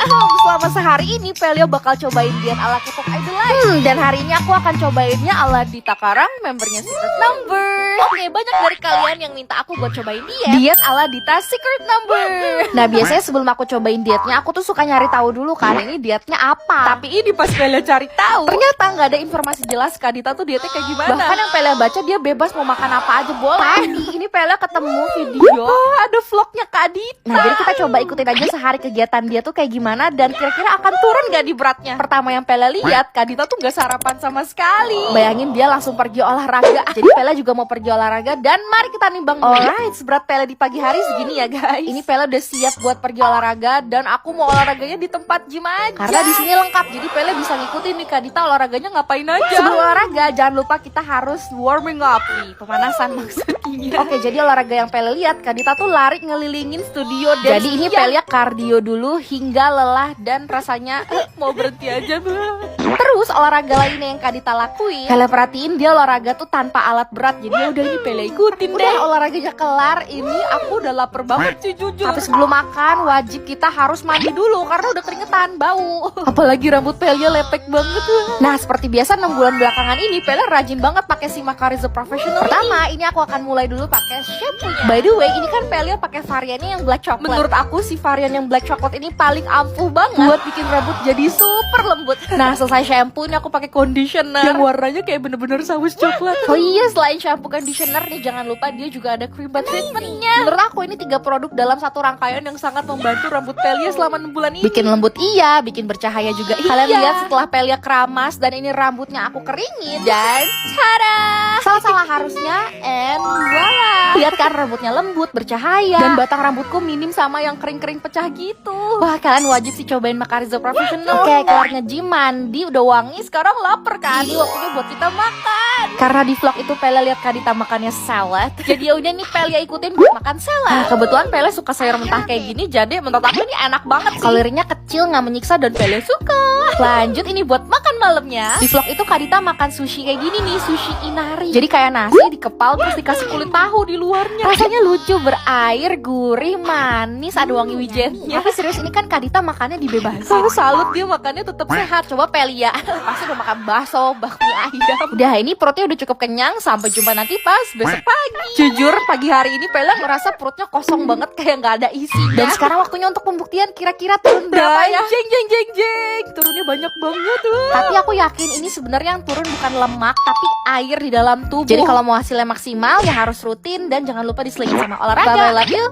Selama sehari ini Pelia bakal cobain diet ala K-pop idol. Dan hari ini aku akan cobainnya ala Dita Karang, membernya Secret Number. Oke, banyak dari kalian yang minta aku buat cobain diet ala Dita Secret Number. Nah, biasanya sebelum aku cobain dietnya, aku tuh suka nyari tahu dulu kan ini dietnya apa. Tapi ini pas Pelia cari tahu, ternyata nggak ada informasi jelas Kak Dita tuh dietnya kayak gimana. Bahkan yang Pelia baca dia bebas mau makan apa aja boleh. Tadi ini Pelia ketemu video ada vlognya Kak Dita. Nah, jadi kita coba ikutin aja sehari kegiatan dia tuh kayak gimana dan kira-kira akan turun gak di beratnya. Pertama yang Pelia lihat, Kak Dita tuh gak sarapan sama sekali. Bayangin dia langsung pergi olahraga. Jadi Pelia juga mau pergi olahraga dan mari kita nimbang. Alright, seberat Pelia di pagi hari segini ya guys. Ini Pelia udah siap buat pergi olahraga dan aku mau olahraganya di tempat gym aja. Karena di sini lengkap, jadi Pelia bisa ngikutin nih Kak Dita olahraganya ngapain aja. Sebelum olahraga jangan lupa kita harus warming up nih, pemanasan maksudnya. Oke, jadi olahraga yang Pelia lihat Kak Dita tuh lari ngelilingin studio. Jadi ini Pelia kardio dulu hingga lelah dan rasanya mau berhenti aja tuh. Terus olahraga lainnya yang Kak Dita lakuin, Pelia perhatiin dia olahraga tuh tanpa alat berat. Jadi udah ini Pelia ikutin deh. Olahraganya kelar, ini aku udah lapar banget sih jujur. Tapi sebelum makan wajib kita harus mandi dulu karena udah keringetan, bau. Apalagi rambut Pelia lepek banget. Nah, seperti biasa 6 bulan belakangan ini Pelia rajin banget pakai si Macarize Professional. Pertama, ini aku akan mulai dulu pakai shampoo-nya. By the way, ini kan Pelia pakai variannya yang black chocolate. Menurut aku si varian yang black chocolate ini paling ampuh banget buat bikin rambut jadi super lembut. Nah, selesai shampoo ini aku pakai conditioner yang warnanya kayak bener-bener saus coklat. Oh iya, selain shampoo conditioner nih jangan lupa dia juga ada cream butt treatmentnya. Menurut aku ini 3 produk dalam satu rangkaian yang sangat membantu rambut Pelia selama 6 bulan ini. Bikin lembut iya, bikin bercahaya juga. Kalian lihat setelah Pelia keramas dan ini rambutnya aku keringin dan tada! Salah-salah harusnya and voila. Lihat kan rambutnya lembut, bercahaya dan batang rambutku minim sama yang kering-kering pecah gitu. Wah, kalian wajib sih cobain Macarize Professional. Oke, keluar nge-gym, mandi, udah wangi, sekarang lapar kan? Ini waktunya buat kita makan. Karena di vlog itu Pelia lihat Kak Dita makannya salad. Jadi ya udah nih Pelia ikutin buat makan salad. Nah, kebetulan Pelia suka sayur mentah kayak gini, jadi menurut aku ini enak banget sih. Kalorinya kecil, nggak menyiksa dan Pelia suka. Lanjut ini buat makan malamnya. Di vlog itu Kak Dita makan sushi kayak gini nih, sushi inari. Jadi kayak nasi dikepal terus dikasih kulit tahu di luarnya. Rasanya lucu, berair, gurih, manis, ada wangi wijennya. Tapi serius ini kan Kak Dita makannya dibebasin. Salut dia makannya tetap sehat. Coba Pelia pasti udah makan bakso, bakmi ayam. Udah ini perutnya udah cukup kenyang. Sampai jumpa nanti pas besok pagi. Jujur pagi hari ini Pelia ngerasa perutnya kosong banget kayak nggak ada isi. Dan sekarang waktunya untuk pembuktian kira-kira turun berapa ya? Jeng jeng jeng jeng. Turunnya banyak banget tuh. Tapi aku yakin ini sebenarnya yang turun bukan lemak tapi air di dalam tubuh. Jadi kalau mau hasilnya maksimal ya harus rutin dan jangan lupa diselingin sama olahraga. Bye, love you.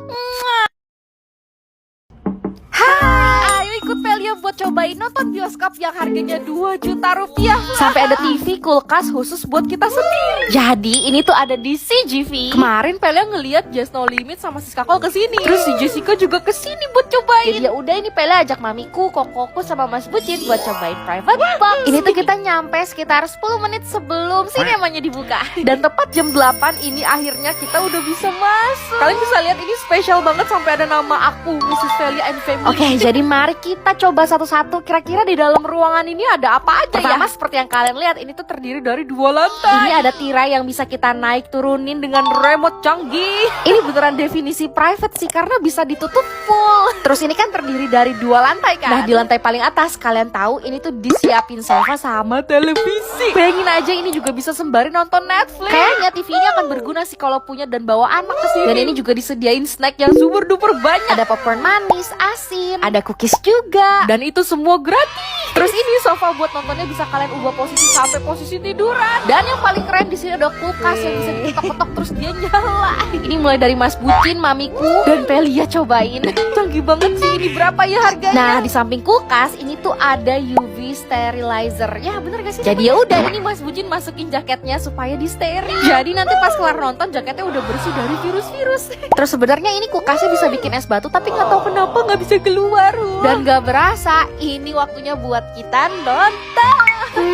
Ayo ikut Pelia buat cobain nonton bioskop yang harganya 2 juta rupiah. Sampai ada TV, kulkas khusus buat kita sendiri. Jadi ini tuh ada di CGV. Kemarin Pelia ngeliat Just No Limit sama Siska Cole kesini. Terus si Jessica juga kesini buat cobain. Jadi ya udah ini Pelia ajak mamiku, kokoku sama Mas Bucin buat cobain private box. Ini tuh kita nyampe sekitar 10 menit sebelum sinemanya dibuka. Dan tepat jam 8 ini akhirnya kita udah bisa masuk. Kalian bisa lihat ini spesial banget sampai ada nama aku, Mrs. Pelia and Family. Oke, jadi mari kita coba satu-satu. Kira-kira di dalam ruangan ini ada apa aja. Pertama, ya? Seperti yang kalian lihat, ini tuh terdiri dari 2 lantai. Ini ada tirai yang bisa kita naik turunin dengan remote canggih. Ini beneran definisi private sih, karena bisa ditutup full. Terus ini kan terdiri dari 2 lantai kan. Nah, di lantai paling atas kalian tahu ini tuh disiapin sofa sama televisi. Bayangin aja ini juga bisa sembari nonton Netflix. Kayaknya TV ini akan berguna sih kalau punya dan bawa anak kesini. Dan ini juga disediain snack yang super duper banyak. Ada popcorn manis, asin, ada cookies juga. Dan itu semua gratis. Terus ini sofa buat nontonnya bisa kalian ubah posisi sampai posisi tiduran. Dan yang paling keren di sini ada kulkas yang bisa diketok-ketok terus dia nyala. Ini mulai dari Mas Bucin, mamiku, dan Pelia cobain. Canggih banget sih, ini berapa ya harganya? Nah, di samping kulkas ini tuh ada UV sterilizer. Ya bener gak sih? Jadi ya udah ini Mas Bucin masukin jaketnya supaya di steril. Jadi nanti pas kelar nonton jaketnya udah bersih dari virus-virus. Terus sebenarnya ini kulkasnya bisa bikin es batu tapi nggak tahu kenapa nggak bisa keluar. Dan gak berasa ini waktunya buat kita nonton.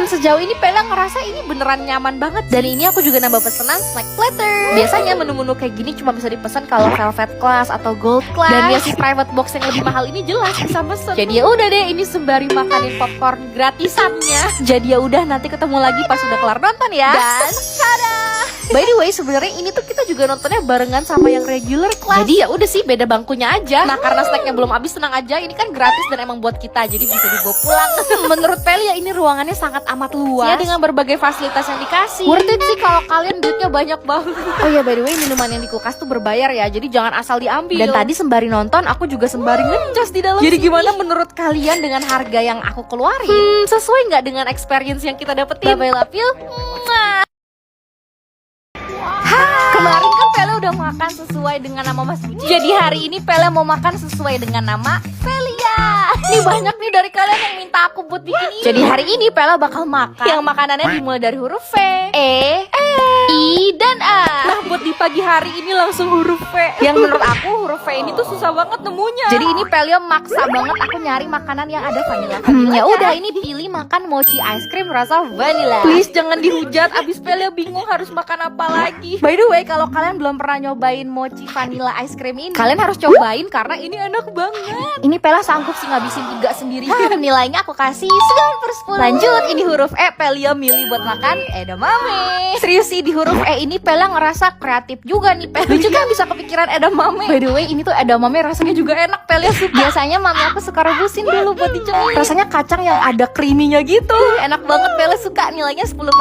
Sejauh ini Pelia ngerasa ini beneran nyaman banget. Dan ini aku juga nambah pesanan snack platter. Biasanya menu-menu kayak gini cuma bisa dipesan kalau velvet class atau gold class. Dan ya si private box yang lebih mahal ini jelas bisa pesen. Jadi ya udah deh, ini sembari makanin popcorn gratisannya. Jadi ya udah nanti ketemu lagi pas udah kelar nonton ya. Dan tada! By the way, sebenarnya ini tuh kita juga nontonnya barengan sama yang regular class. Jadi ya udah sih, beda bangkunya aja. Nah, karena snacknya belum habis, tenang aja, ini kan gratis dan emang buat kita, jadi bisa dibawa pulang. Menurut Pelia ini ruangannya sangat amat luas ya, dengan berbagai fasilitas yang dikasih. Worth it sih kalau kalian duitnya banyak banget. Oh ya, by the way, minuman yang di kulkas tuh berbayar ya, jadi jangan asal diambil. Dan tadi sembari nonton, aku juga sembari ngecas di dalam. Jadi gimana menurut kalian dengan harga yang aku keluarin? Sesuai nggak dengan experience yang kita dapetin? Bye bye, love you. Kemarin kan Pele udah makan sesuai dengan nama Mas Buci. Jadi hari ini Pele mau makan sesuai dengan nama Pelia. Nih banyak nih dari kalian yang minta aku buat bikin ini. Jadi hari ini Pele bakal makan yang makanannya dimulai dari huruf V, E, I, dan A. Nah, buat di pagi hari ini langsung huruf V. Yang menurut aku huruf V ini tuh susah banget nemunya. Jadi ini Pelia maksa banget aku nyari makanan yang ada vanilla. Ya udah, ini pilih makan mochi ice cream rasa vanilla. Please jangan dihujat, abis Pelia bingung harus makan apa lagi. By the way, kalau kalian belum pernah nyobain mochi vanilla ice cream ini, kalian harus cobain karena ini enak banget. Ini Pelia sanggup sih ngabisin 3 sendiri. Nilainya aku kasih 9/10. Lanjut, ini huruf E, Pelia milih buat makan edamame. Serius sih, di huruf E ini Pelia ngerasa kreatif juga nih. Pelia juga bisa kepikiran edamame. By the way, ini tuh edamame rasanya juga enak, Pelia suka. Biasanya mami aku suka rebusin dulu buat dicobain. Rasanya kacang yang ada creamy-nya gitu. Enak banget, Pelia suka. Nilainya 10/10.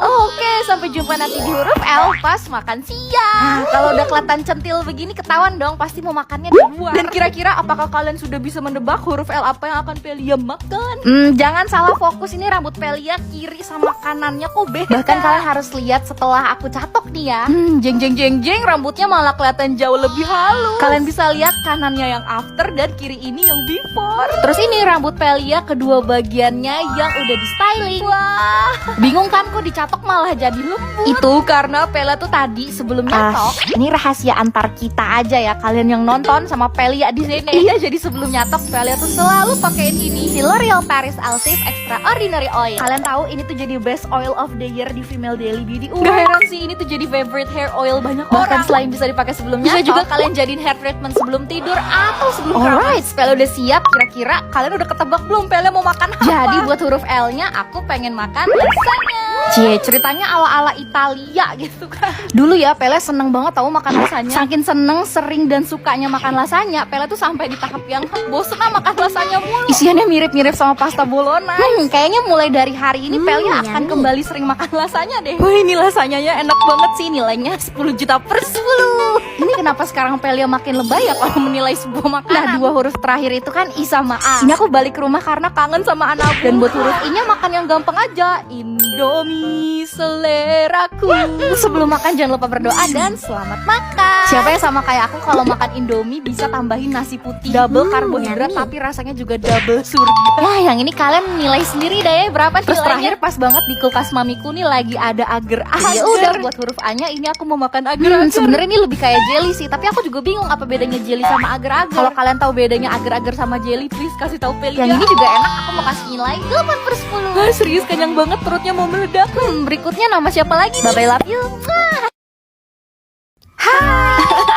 Oke, sampai jumpa nanti di huruf L pas makan siang. Nah, kalau udah kelihatan centil begini ketahuan dong, pasti mau makannya di luar. Dan kira-kira apakah kalian sudah bisa mendebak huruf L apa yang akan Pelia makan? Jangan salah fokus, ini rambut Pelia kiri sama kanannya kok beda. Bahkan kalian harus lihat setelah aku catok nih ya. Jeng jeng jeng jeng, rambutnya malah kelihatan jauh lebih halus. Kalian bisa lihat kanannya yang after dan kiri ini yang before. Terus ini rambut Pelia kedua bagiannya yang udah di styling. Wah, bingung kan kok dicatok malah jadi lembut? Itu karena Pelia tuh tadi sebelum nyatok, ini rahasia antar kita aja ya, kalian yang nonton sama Pelia di sini. Iya, jadi sebelum nyatok Pelia tuh selalu pakein ini, si L'Oreal Paris Elvive Extraordinary Oil. Kalian tahu ini tuh jadi best oil of the year di Female Daily Beauty. Gak heran sih, ini tuh jadi favorite hair oil banyak orang. Bahkan selain bisa dipakai sebelum nyatok, bisa juga kalian jadiin hair treatment sebelum tidur atau sebelum keramas. Alright, Pelia udah siap. Kira-kira kalian udah ketebak belum Pelia mau makan apa? Jadi buat huruf L-nya aku pengen makan lasagna. Cie, ceritanya ala-ala Italia gitu kan. Dulu ya Pelia seneng banget tahu makan lasagna. Saking seneng, sering dan sukanya makan lasagna, Pelia tuh sampai di tahap yang bosen makan lasagna mulu. Isiannya mirip-mirip sama pasta bolognese. Kayaknya mulai dari hari ini Pelia akan kembali sering makan lasagna deh. Wah, ini lasagna-nya enak banget sih, nilainya 10/10. Ini kenapa sekarang Pelia makin lebay ya kalau menilai sebuah makanan? Nah, 2 huruf terakhir itu kan I sama A. Ini aku balik ke rumah karena kangen sama anak. Dan buat huruf I-nya makan yang gampang aja, Indomie seleraku. Sebelum makan jangan lupa berdoa dan selamat makan. Siapa yang sama kayak aku kalau makan Indomie bisa tambahin nasi putih, double karbohidrat tapi rasanya juga double surga. Nah, yang ini kalian nilai sendiri deh berapa nilainya. Terus terakhir pas banget di kulkas mamiku nih lagi ada agar-agar. Ya udah, buat huruf A-nya ini aku mau makan agar-agar. Sebenarnya ini lebih kayak jelly sih, tapi aku juga bingung apa bedanya jelly sama agar-agar. Kalau kalian tahu bedanya agar-agar sama jelly, please kasih tahu Pelia. Yang ini juga enak, aku mau kasih nilai 8/10. Serius kenyang banget, perutnya mau meledak. Berikutnya nama siapa lagi? Bye bye, love you.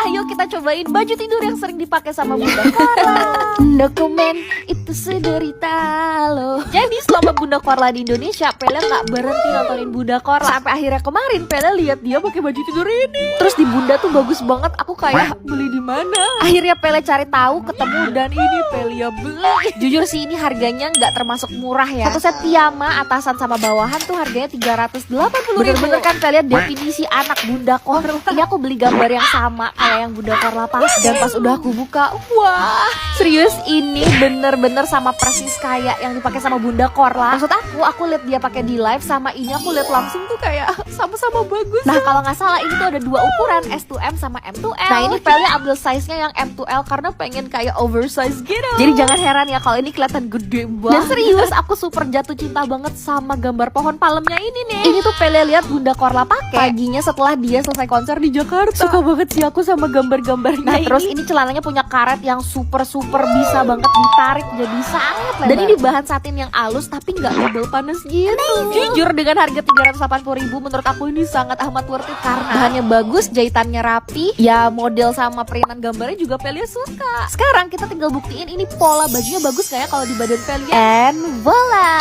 Ayo kita cobain baju tidur yang sering dipakai sama Bunda Korla. Dokumen itu sederita loh. Jadi selama Bunda Korla di Indonesia, Pelia nggak berhenti nontonin Bunda Korla. Sampai akhirnya kemarin Pelia lihat dia pakai baju tidur ini. Terus di Bunda tuh bagus banget. Aku kayak beli di mana? Akhirnya Pelia cari tahu, ketemu dan ini Pelia beli. Jujur sih ini harganya nggak termasuk murah ya. Satu set piyama atasan sama bawahan tuh harganya 380.000. Bener-bener kan Pelia definisi anak Bunda Korla. Ini aku beli gambar yang sama kayak yang Bunda Korla pas. Dan pas udah aku buka, wah, serius ini bener-bener sama persis kayak yang dipakai sama Bunda Korla. Maksud aku lihat dia pakai di live sama ini aku lihat langsung tuh kayak sama-sama bagus. Nah, kalau nggak salah ini tuh ada 2 ukuran, S2M sama M2L. Nah, ini Pelia ambil size-nya yang M2L karena pengen kayak oversize gitu. Jadi jangan heran ya kalau ini kelihatan gede banget. Dan serius aku super jatuh cinta banget sama gambar pohon palemnya ini nih. Ini tuh Pelia lihat Bunda Korla pakai paginya setelah dia selesai konser di Jakarta. Suka banget sih aku sama gambar gambar-gambarnya. Nah, terus ini celananya punya karet yang super bisa banget ditarik jadi sangat lebar. Dan ini bahan satin yang halus tapi nggak tebel panas gitu. Jujur dengan harga 380.000 menurut aku ini sangat amat worth it karena bahannya bagus, jahitannya rapi, ya model sama perintan gambarnya juga Velia suka. Sekarang kita tinggal buktiin ini pola bajunya bagus gak ya kalau di badan Velia. And voila.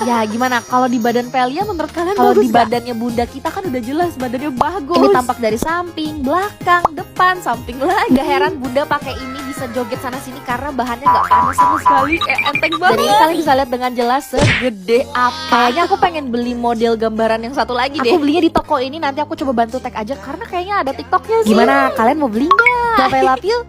Ya gimana kalau di badan Velia menurut kalian Kalau bagus di gak? badannya bunda kita kan udah jelas badannya bagus. Ini tampak dari samping, belakang, depan, samping lagi. Gak heran bunda pakai ini bisa joget sana sini karena bahannya gak panas sama sekali. Enteng Dan banget. ini kalian bisa lihat dengan jelas segede apa. Kayaknya aku pengen beli model gambaran yang satu lagi deh. Aku belinya di toko ini, nanti aku coba bantu tag aja karena kayaknya ada TikToknya sih. Gimana? Kalian mau beli nggak? Sampai love you.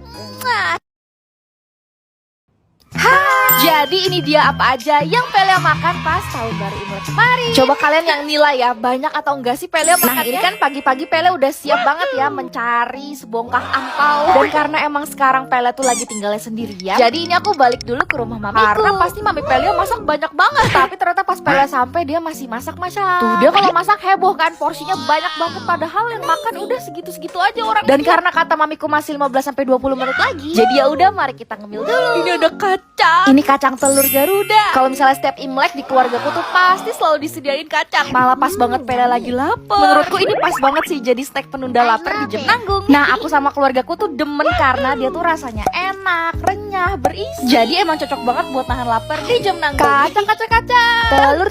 Jadi ini dia apa aja yang Velia makan pas tahun baru Imlek kemarin. Coba kalian yang nilai ya, banyak atau enggak sih Velia makannya? Nah ini kan pagi-pagi Velia udah siap banget ya mencari sebongkah angpau. Dan karena emang sekarang Velia tuh lagi tinggalnya sendirian, Jadi ini aku balik dulu ke rumah mamiku. karena pasti mami Velia masak banyak banget. Tapi ternyata pas Velia sampai dia masih masak. Tuh dia kalau masak heboh kan, porsinya banyak banget padahal yang makan udah segitu-segitu aja orang. Dan karena kata mamiku masih 15-20 menit lagi, Jadi ya udah mari kita ngemil dulu. ini ada kacang. Ini kacang telur Garuda. Kalau misalnya setiap Imlek di keluargaku tuh pasti selalu disediain kacang. Malah pas banget Velia lagi lapar. Menurutku ini pas banget sih jadi snack penunda lapar di jam nanggung. Nah aku sama keluargaku tuh demen karena dia tuh rasanya enak, renyah, berisi. Jadi emang cocok banget buat nahan lapar di jam nanggung. Kacang. Telur.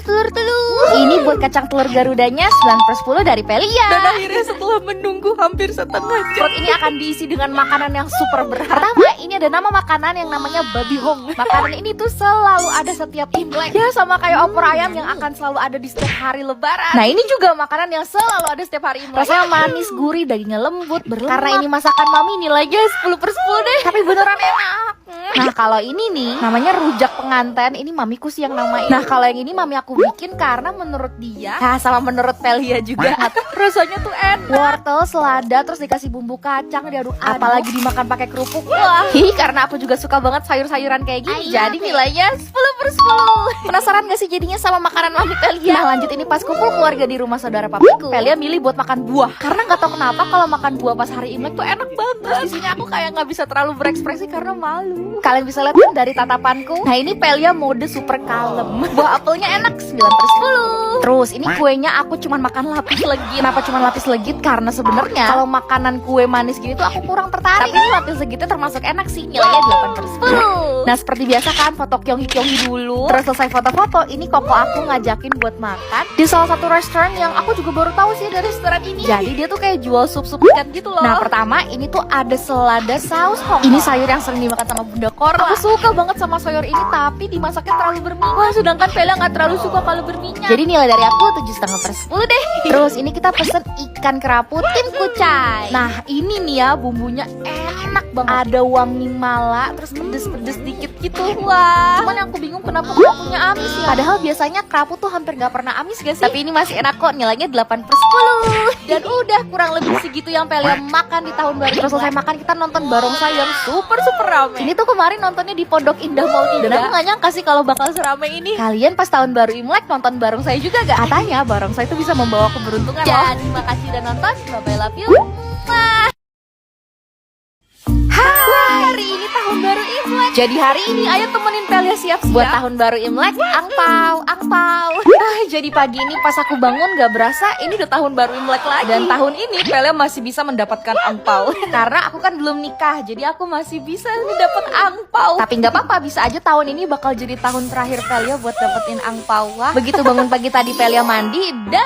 Ini buat kacang telur Garudanya 9/10 dari Velia. Dan akhirnya setelah menunggu hampir setengah jam, Perut ini akan diisi dengan makanan yang super berat. Pertama, ini ada nama makanan yang namanya babi hong. Makanan ini tuh selalu ada setiap Imlek. Ya sama kayak opor ayam yang akan selalu ada di setiap hari lebaran. Nah ini juga makanan yang selalu ada setiap hari Imlek. Rasanya manis, gurih, dagingnya lembut, berlemak. Karena ini masakan mami nilainya 10/10 deh. Tapi beneran enak. Nah kalau ini nih namanya rujak pengantin. Ini mamiku sih yang namain. Nah kalau yang ini mami aku bikin karena menurut dia, nah sama menurut Velia juga, rasanya tuh enak. wortel, selada, terus dikasih bumbu kacang, diaduk-aduk, apalagi dimakan pakai kerupuk. Wah. Karena aku juga suka banget sayur-sayuran kayak gini, jadi nilainya 10/10. penasaran gak sih jadinya sama makanan mami Velia? Nah lanjut ini pas kumpul keluarga di rumah saudara papiku, Velia milih buat makan buah karena nggak tahu kenapa kalau makan buah pas hari Imlek tuh enak banget. Terus di sini aku kayak nggak bisa terlalu berekspresi karena malu. Kalian bisa lihat kan dari tatapanku. Nah ini Velia mode super kalem. Buah apelnya enak 9/10. Terus ini kuenya aku cuman makan lapis legit. Kenapa cuman lapis legit? Karena sebenarnya kalau makanan kue manis gini tuh aku kurang tertarik. Tapi ini lapis legitnya termasuk enak sih, nilainya 8/10. Nah seperti biasa kan foto kyonghi dulu. Terus selesai foto-foto, ini koko aku ngajakin buat makan di salah satu restoran yang aku juga baru tahu sih dari restoran ini. Jadi dia tuh kayak jual sup-sup ikan gitu loh. Nah pertama ini tuh ada selada saus Hong. Ini sayur yang sering dimakan sama Bunda Korla. Aku suka banget sama sayur ini tapi dimasaknya terlalu berminyak. Wah sedangkan Velia nggak terlalu suka kalau berminyak. Jadi nilai dari aku 7,5/10 deh. Terus ini kita pesen ikan kerapu tim kucai. Nah ini nih ya bumbunya enak banget. Ada wangi mala, terus pedes-pedes dikit gitu. Wah. Cuman yang aku bingung kenapa kerapunya amis ya. Padahal biasanya kerapu tuh hampir nggak pernah amis gak sih? Tapi ini masih enak kok, nilainya 8/10. Dan udah kurang lebih segitu yang Velia makan di tahun baru. Terus selesai makan kita nonton barongsai yang super rame. Ini tuh kemarin nontonnya di Pondok Indah Mall 3. Dan aku nggak nyangka sih kalau bakal serame ini. Kalian pas tahun baru Imlek nonton barongsai juga gak? Katanya barongsai itu bisa membawa keberuntungan loh. Jadi makasih udah nonton. Bye bye, love you. Hari ini tahun baru Imlek. Jadi hari ini ayo temenin Velia siap-siap buat tahun baru Imlek. Angpau. Jadi pagi ini pas aku bangun gak berasa ini udah tahun baru Imlek lagi. Dan tahun ini Velia masih bisa mendapatkan angpau. Karena aku kan belum nikah, jadi aku masih bisa dapat angpau. Tapi nggak apa-apa, bisa aja tahun ini bakal jadi tahun terakhir Velia buat dapetin angpau. Wah, begitu bangun pagi tadi Velia mandi dan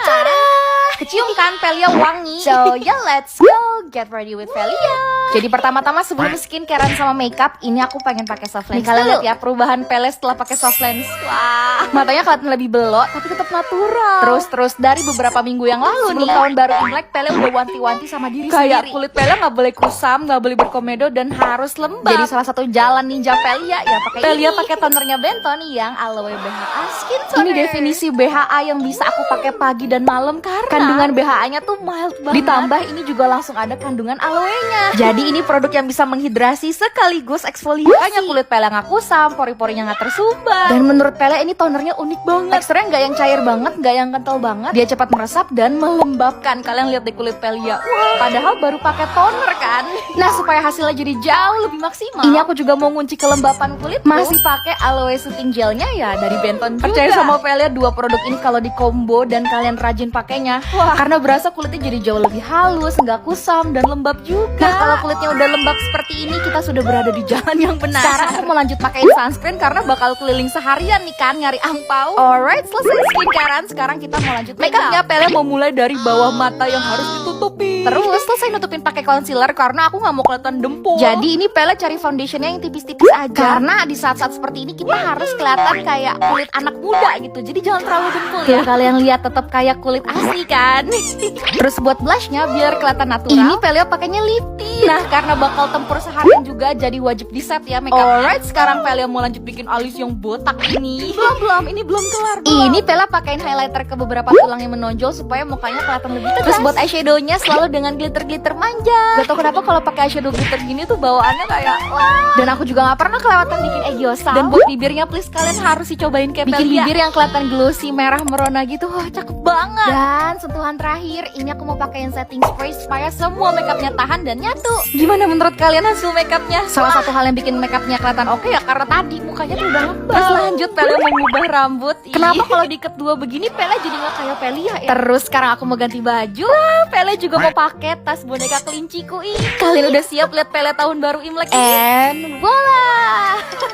kecium kan Velia wangi. So yeah, let's go get ready with Velia. Jadi pertama-tama sebelum skincarean sama makeup, ini aku pengen pakai soft lens. Nih kalian lihat ya perubahan Velia setelah pakai soft lens. Wah, matanya kelihatan lebih belok tapi tetap natural. Terus dari beberapa minggu yang lalu sebelum tahun baru Imlek, Velia udah wanti-wanti sama diri Kayak sendiri. kulit Velia nggak boleh kusam, nggak boleh berkomedo, dan harus lembab. Jadi salah satu jalan ninja Velia ya pakai Velia ini. pakai tonernya Benton yang aloe BHA skin toner. Ini definisi BHA yang bisa aku pakai pagi dan malam karena kandungan BHA-nya tuh mild banget. Ditambah ini juga langsung ada kandungan aloe-nya. Jadi Jadi ini produk yang bisa menghidrasi sekaligus eksfoliasi. Makanya kulit Pele nggak kusam, pori-porinya nggak tersumbat. Dan menurut Pele ini tonernya unik banget. Teksturnya nggak yang cair banget, nggak yang kental banget. Dia cepat meresap dan melembabkan. Kalian lihat di kulit Pele ya. Wah, padahal baru pakai toner kan. Nah, supaya hasilnya jadi jauh lebih maksimal, ini aku juga mau ngunci kelembapan kulit. Masih pakai aloe soothing gelnya ya dari Benton juga. Percaya sama Pele, dua produk ini kalau di combo dan kalian rajin pakainya, wah, karena berasa kulitnya jadi jauh lebih halus, nggak kusam dan lembab juga. Nah, kalau kulitnya udah lembab seperti ini, kita sudah berada di jalan yang benar. Sekarang aku mau lanjut pakein sunscreen karena bakal keliling seharian nih kan nyari angpau. Alright, selesai skincarean. Sekarang kita mau lanjut makeupnya. Pele mau mulai dari bawah mata yang harus ditutupi. Terus selesai nutupin pakai concealer karena aku nggak mau kelihatan dempul. Jadi ini Pele cari foundationnya yang tipis-tipis aja. Karena di saat-saat seperti ini kita harus kelihatan kayak kulit anak muda gitu. Jadi jangan terlalu dempul ya. Kalian lihat tetap kayak kulit asli kan. Terus buat blushnya biar kelihatan natural, ini Pele pakainya lip tint. Nah, karena bakal tempur seharian juga jadi wajib di set ya makeup. Alright, sekarang Pele mau lanjut bikin alis yang botak ini. Belum, ini belum kelar. Ini Pele pakein highlighter ke beberapa tulang yang menonjol supaya mukanya kelihatan lebih tegas. Terus buat eyeshadownya selalu dengan glitter-glitter manja. Gak tau kenapa kalau pakai eyeshadow glitter gini tuh bawaannya kayak wah. Dan aku juga gak pernah kelewatan bikin egyosa. Dan buat bibirnya please kalian harus cobain kayak bikin bibir yang kelihatan glossy merah merona gitu. Wah, cakep banget. Dan sentuhan terakhir, ini aku mau pakein setting spray supaya semua makeupnya tahan dan nyatu. Gimana menurut kalian hasil makeupnya? Salah satu hal yang bikin makeupnya kelihatan oke ya karena tadi mukanya tuh udah lembab. Terus lanjut Pele mau ngubah rambut. Kenapa kalau diikat dua begini Pele jadi nggak kayak Pelia ya? Terus sekarang aku mau ganti baju. Wah, Pele juga mau pakai tas boneka kelinciku ini. Kalian udah siap lihat Pele tahun baru Imlek? And voila.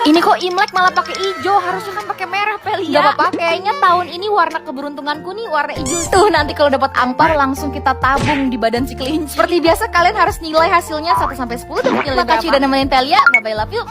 Ini kok Imlek malah pakai hijau, harusnya kan pakai merah Pelia. Gak apa-apa, kayaknya tahun ini warna keberuntunganku nih warna hijau. Tuh nanti kalau dapat angpar langsung kita tabung di badan si kelinci. Seperti biasa kalian harus nilai hasilnya 1 sampai 10 dan nilai berapa. Makasih udah nemenin Pelia. Bye bye, love you.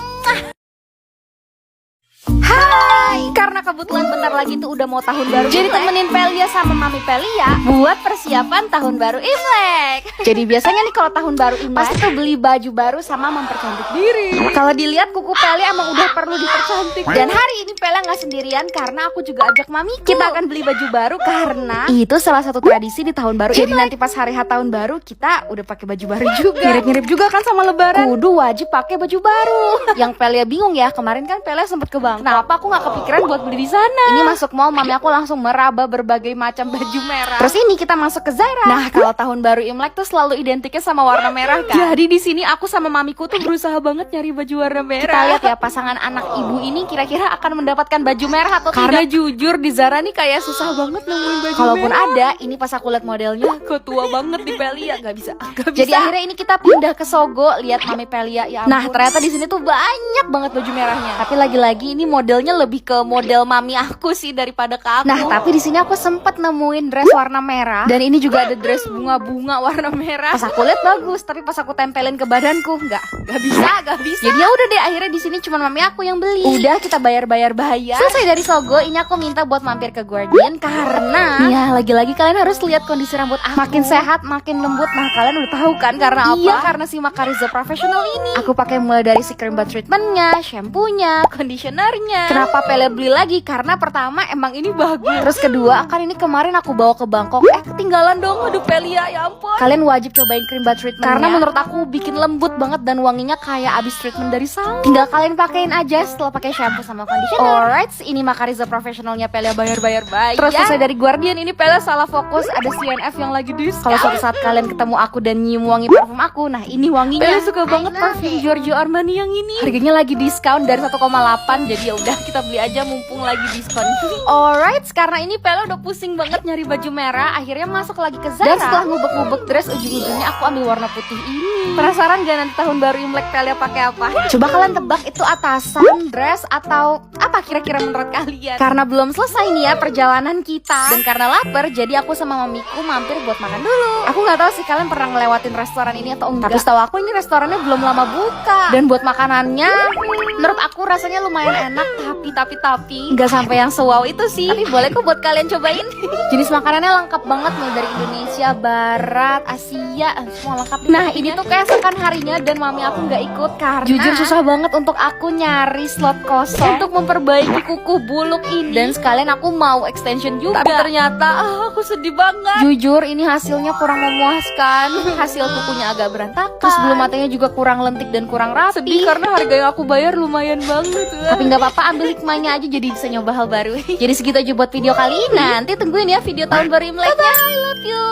Hai, karena kebetulan bentar lagi tuh udah mau tahun baru, jadi temenin Pelia sama Mami Pelia buat persiapan tahun baru Imlek. Jadi biasanya nih kalau tahun baru Imlek pasti tuh beli baju baru sama mempercantik diri. Kalau dilihat kuku Pelia emang udah perlu dipercantik. Dan hari ini Pelia nggak sendirian karena aku juga ajak Mamiku. Kita akan beli baju baru karena itu salah satu tradisi di tahun baru. Jadi nanti pas hari tahun baru kita udah pakai baju baru juga. Mirip-mirip juga kan sama Lebaran. Kudu wajib pakai baju baru. Yang Pelia bingung ya, kemarin kan Pelia sempet ke Bangkok. Kenapa aku nggak kepikiran buat beli di sana? Ini masuk mall, mami aku langsung meraba berbagai macam baju merah. Terus ini kita masuk ke Zara. Nah, kalau tahun baru Imlek tuh selalu identiknya sama warna merah kan. Jadi di sini aku sama mamiku tuh berusaha banget nyari baju warna merah. Kita lihat ya pasangan anak ibu ini kira-kira akan mendapatkan baju merah atau tidak. Karena jujur di Zara nih kayak susah banget nemuin baju kalaupun merah. Ada, ini pas aku lihat modelnya kok tua banget di Pelia, nggak bisa. Jadi akhirnya ini kita pindah ke Sogo, lihat Mami Pelia ya ampun. Nah, ternyata di sini tuh banyak banget baju merahnya. Tapi lagi-lagi ini modelnya lebih ke model mami aku sih daripada ke aku. Nah, tapi di sini aku sempat nemuin dress warna merah dan ini juga ada dress bunga-bunga warna merah. Pas aku lihat bagus, tapi pas aku tempelin ke badanku nggak bisa. Jadi ya udah deh, akhirnya di sini cuma mami aku yang beli. Udah kita bayar. Selesai dari Sogo, ini aku minta buat mampir ke Guardian karena ya lagi-lagi kalian harus lihat kondisi rambut aku. Makin sehat, makin lembut. Nah, kalian udah tahu kan karena apa? Iya, karena si Macariza Professional ini. Aku pakai mulai dari si cream butt treatmentnya, shampoonya, conditionernya. Kenapa Pele beli lagi? Karena pertama emang ini bagus. Terus kedua, kan ini kemarin aku bawa ke Bangkok. Ketinggalan dong. Aduh Pelia, ya ampun. Kalian wajib cobain cream butt treatmentnya karena menurut aku bikin lembut banget dan wanginya kayak abis treatment dari salon. Tinggal kalian pakein aja setelah pakai shampoo sama conditioner. Alright, ini Macariza Professionalnya Pelia bayar. Terus selesai dari Guardian, ini Pelia salah fokus. Ada CNF yang lagi diskon. Kalau suatu saat kalian ketemu aku dan nyium wangi parfum aku, nah ini wanginya. Pelia suka banget parfum Giorgio Armani yang ini. Harganya lagi diskon dari 1,8. Jadi ya udah kita beli aja mumpung lagi diskon. Alright, sekarang ini Pele udah pusing banget nyari baju merah. Akhirnya masuk lagi ke Zara. Dan setelah ngubek-ngubek dress, ujung-ujungnya aku ambil warna putih ini. Penasaran gak nanti tahun baru Imlek Pele pakai apa? Coba kalian tebak itu atasan, dress, atau apa kira-kira menurut kalian? Karena belum selesai nih ya perjalanan kita. Dan karena lapar, jadi aku sama mamiku mampir buat makan dulu. Aku nggak tahu sih kalian pernah ngelewatin restoran ini atau enggak. Tapi setahu aku ini restorannya belum lama buka. Dan buat makanannya, menurut aku rasanya lumayan enak. Tapi Nggak sampai yang sewow itu sih, tapi boleh kok buat kalian cobain. Jenis makanannya lengkap banget nih, dari Indonesia, Barat, Asia, semua lengkap. Nah ini tuh keesokan harinya dan mami aku nggak ikut karena jujur susah banget untuk aku nyari slot kosong untuk memperbaiki kuku buluk ini. Dan sekalian aku mau extension juga. Tapi ternyata aku sedih banget. Jujur ini hasilnya kurang memuaskan. Hasil kukunya agak berantakan. Terus bulu matanya juga kurang lentik dan kurang rapi. Sedih karena harga yang aku bayar lumayan banget. Tapi nggak apa-apa, ambil hikmahnya aja jadi bisa nyoba hal baru. Jadi segitu aja buat video kali ini. Nanti tungguin ya video tahun baru Imleknya. Bye, I love you.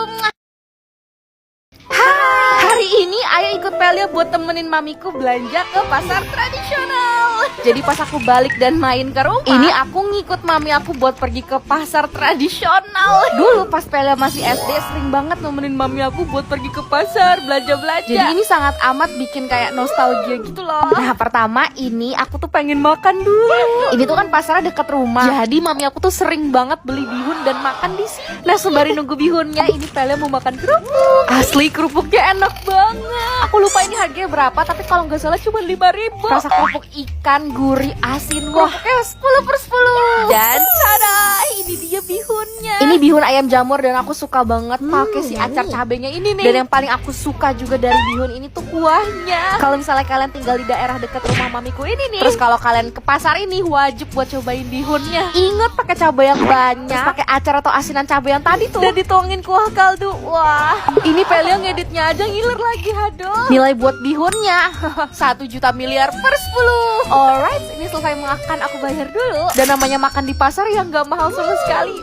Hari ini Ayah ikut Pelia buat temenin mamiku belanja ke pasar tradisional. Jadi pas aku balik dan main ke rumah, ini aku ngikut mami aku buat pergi ke pasar tradisional. Dulu pas Pelia masih SD sering banget nemenin mami aku buat pergi ke pasar belanja-belanja. Jadi ini sangat amat bikin kayak nostalgia gitu loh. Nah pertama ini aku tuh pengen makan dulu. Ini tuh kan pasarnya deket rumah. Jadi mami aku tuh sering banget beli bihun dan makan di sini. Nah sembari nunggu bihunnya, ini Pelia mau makan kerupuk. Asli kerupuknya enak banget. Aku lupa ini harganya berapa, tapi kalau nggak salah cuma 5.000. Rasa kerupuk ikan gurih asin, wah 10/10. Dan tada, ini dia bihunnya. Ini bihun ayam jamur dan aku suka banget pakai si acar cabenya ini nih. Dan yang paling aku suka juga dari bihun ini tuh kuahnya. Kalau misalnya kalian tinggal di daerah dekat rumah mamiku ini nih, terus kalau kalian ke pasar ini wajib buat cobain bihunnya. Ingat pakai cabai yang banyak, terus pakai acar atau asinan cabai yang tadi tuh, dan dituangin kuah kaldu. Wah, ini Pelia ngeditnya aja ngiler lagi, aduh. Nilai buat bihunnya 1 juta miliar per 10. Alright, ini selesai makan aku bayar dulu. Dan namanya makan di pasar yang gak mahal sama sekali.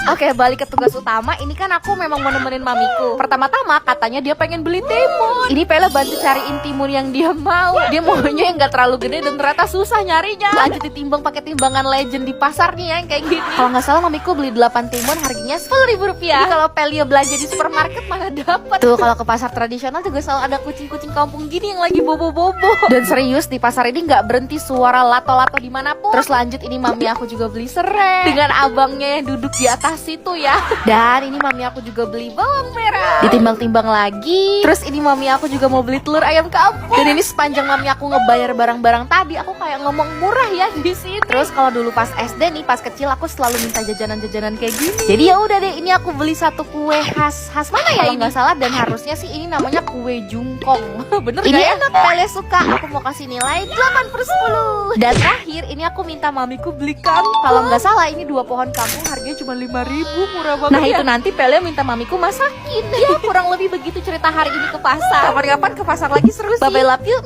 Oke, balik ke tugas utama. Ini kan aku memang mau nemenin mamiku. Pertama-tama katanya dia pengen beli timun. Ini Pelia bantu cariin timun yang dia mau. Dia maunya yang gak terlalu gede dan ternyata susah nyarinya. Lanjut ditimbang pakai timbangan legend di pasar nih yang kayak gini. Kalau nggak salah mamiku beli 8 timun harganya Rp10.000. Jadi kalau Pelia belanja di supermarket mana dapat. Tuh kalau ke pasar tradisional juga selalu ada kucing-kucing kampung gini yang lagi bobo-bobo. Dan serius di pasar ini nggak berhenti suara lato-lato dimanapun. Terus lanjut ini mami aku juga beli serai dengan abangnya yang duduk di atas situ ya. Dan ini mami aku juga beli bawang merah. Ditimbang-timbang lagi. Terus ini mami aku juga mau beli telur ayam kampung. Dan ini sepanjang mami aku ngebayar barang-barang tadi, aku kayak ngomong murah ya di sini. Terus kalau dulu pas SD nih, pas kecil aku selalu minta jajanan-jajanan kayak gini. Jadi ya udah deh, ini aku beli satu kue khas mana ya ini? Nggak salah dan harusnya sih ini namanya kue jungkong. Bener ini ya? Enak, Pelia suka. Aku mau kasih nilai 8/10. Dan terakhir ini aku minta mamiku beli kangkung. Kalau nggak salah ini 2 pohon kangkung harganya cuma 5.000, murah banget. Nah ya? Itu nanti Pelia minta mamiku masakin. Ya kurang lebih begitu cerita hari ini ke pasar. Kapan-kapan ke pasar lagi seru sih. Bye bye, love you.